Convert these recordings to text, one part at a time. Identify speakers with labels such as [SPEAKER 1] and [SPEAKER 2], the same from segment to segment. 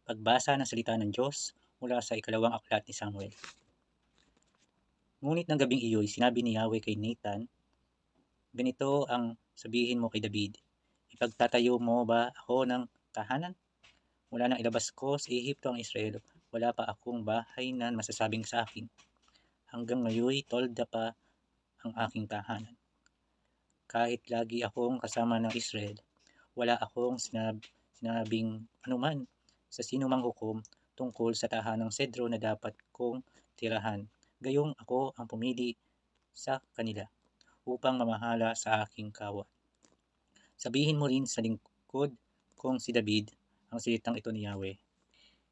[SPEAKER 1] Pagbasa ng salita ng Diyos mula sa ikalawang aklat ni Samuel. Ngunit ng gabing iyo'y sinabi ni Yahweh kay Nathan, ganito ang sabihin mo kay David, ipagtatayo mo ba ako ng tahanan? Mula nang ilabas ko sa Ehipto ang Israel, wala pa akong bahay na masasabing sa akin. Hanggang ngayon, tolda pa ang aking tahanan. Kahit lagi akong kasama ng Israel, wala akong sinabing anuman sa sinumang hukom tungkol sa tahanang Sedro na dapat kong tirahan. Gayong ako ang pumili sa kanila upang mamahala sa aking kawan. Sabihin mo rin sa lingkod kong si David ang salitang ito ni Yahweh.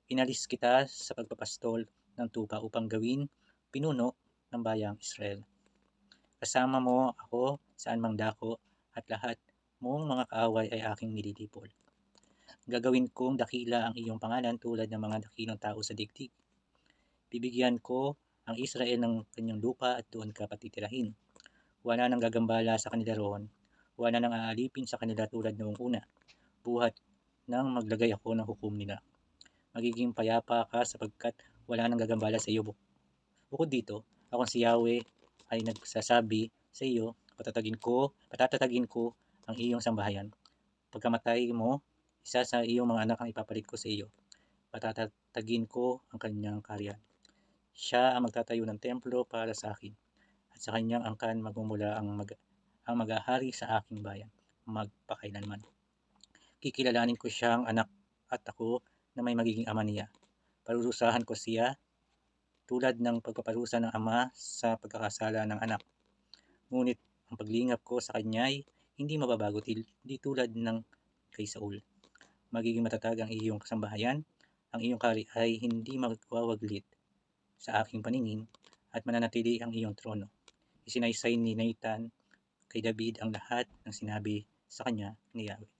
[SPEAKER 1] Inalis kita sa pagpapastol ng tupa upang gawin pinuno ng bayang Israel. Kasama mo ako saan mang dako at lahat mong mga kaaway ay aking nililipol. Gagawin kong dakila ang iyong pangalan tulad ng mga dakilang tao sa digdig. Bibigyan ko ang Israel ng kanyang lupa at doon ka patitirahin. Wala nang gagambala sa kanila roon. Wala nang aalipin sa kanila tulad noong una. Buhat nang maglagay ako ng hukom nila. Magiging payapa ka sapagkat wala nang gagambala sa iyo. Bukod dito, ako si Yahweh ay nagsasabi sa iyo, patatatagin ko ang iyong sambahayan. Pagkamatay mo, isa sa iyong mga anak ang ipapalit ko sa iyo. Patatatagin ko ang kanyang kaharian. Siya ang magtatayo ng templo para sa akin, at sa kanyang angkan magmumula ang mag-ahari sa aking bayan, magpakailanman. Kikilalanin ko siyang anak at ako na may magiging ama niya. Parurusahan ko siya tulad ng pagpaparusa ng ama sa pagkakasala ng anak. Ngunit ang paglingap ko sa kanya ay hindi mababago di tulad ng kay Saul. Magiging matatag ang iyong kasambahayan, ang iyong kari ay hindi magwawaglit sa aking paningin at mananatili ang iyong trono. Isinaysay ni Nathan kay David ang lahat ng sinabi sa kanya ni Yahweh.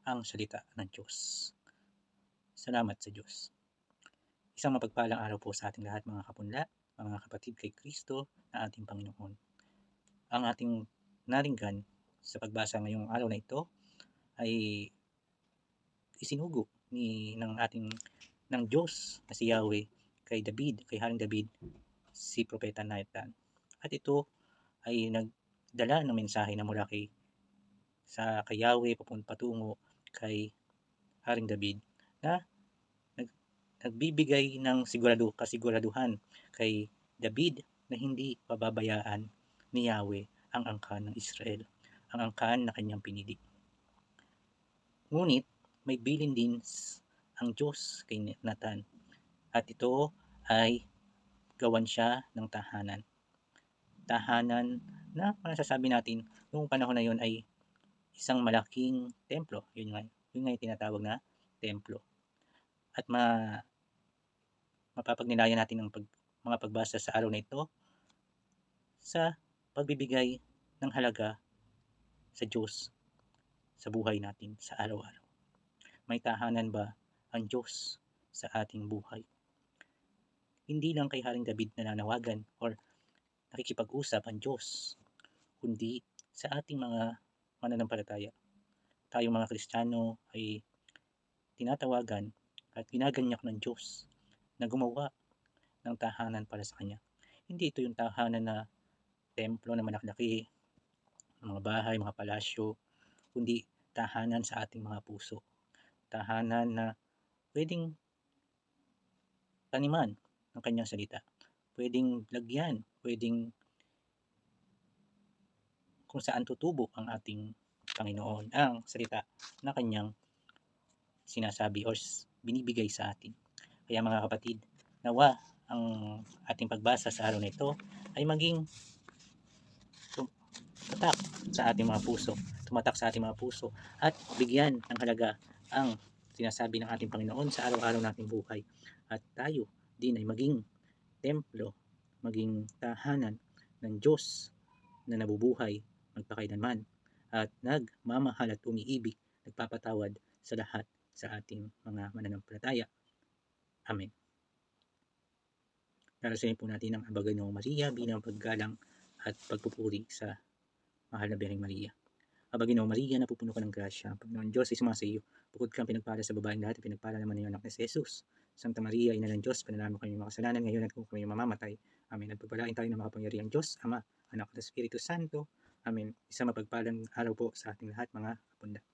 [SPEAKER 1] Ang salita ng Diyos. Salamat sa Diyos. Isang mapagpalang araw po sa ating lahat mga kapunla, mga kapatid kay Kristo na ating Panginoon. Ang ating naringgan sa pagbasa ngayong araw na ito ay isinugo ng Diyos na si Yahweh kay Haring David, si Propeta Nathan. At ito ay nagdala ng mensahe na mula kay Yahweh patungo kay Haring David na nagbibigay ng kasiguraduhan kay David na hindi pababayaan ni Yahweh ang angkan ng Israel, ang angkan na kanyang pinili. Ngunit may bilin din ang Diyos kay Nathan, at ito ay gawan siya ng tahanan. Tahanan na masasabi natin noong panahon na yon ay isang malaking templo. Yun nga yung tinatawag na templo. At mapapagnilayan natin ang mga pagbasa sa araw na ito sa pagbibigay ng halaga sa Diyos sa buhay natin sa araw-araw. May tahanan ba ang Diyos sa ating buhay? Hindi lang kay Haring David nananawagan or nakikipag-usap ang Diyos, kundi sa ating mga mananampalataya. Tayong mga Kristiyano ay tinatawagan at ginaganyak ng Diyos na gumawa ng tahanan para sa Kanya. Hindi ito yung tahanan na templo na malaki, mga bahay, mga palasyo, kundi tahanan sa ating mga puso. Tahanan na pwedeng taniman ng Kanyang salita. Pwedeng lagyan, pwedeng kung saan tutubo ang ating Panginoon, ang salita na Kanyang sinasabi o binibigay sa atin. Kaya mga kapatid, nawa ang ating pagbasa sa araw na ito ay maging tumatak sa ating mga puso at bigyan ng halaga ang sinasabi ng ating Panginoon sa araw-araw nating buhay. At tayo din ay maging templo, maging tahanan ng Diyos na nabubuhay magpakailanman at nagmamahal at umiibig, nagpapatawad sa lahat sa ating mga mananampalataya. Amen. Darasalin po natin ang Abaginoong Maria bilang paggalang at pagpupuri sa mahal na Birheng Maria. Aba Ginoong Maria, napupuno ka ng grasya, ang Panginoon Diyos ay sumasa iyo. Bukod kang pinagpala sa babaeng lahat, at pinagpala naman ng iyong anak na si Jesus. Santa Maria, Ina ng Diyos, panalangin mo kami mga kasalanan ngayon at kung kami mamamatay. Amen. At pagpalain tayo ng makapangyarihang Diyos, Ama, Anak at Espiritu Santo. Amen. Isang mapagpalang araw po sa ating lahat, mga kapunda.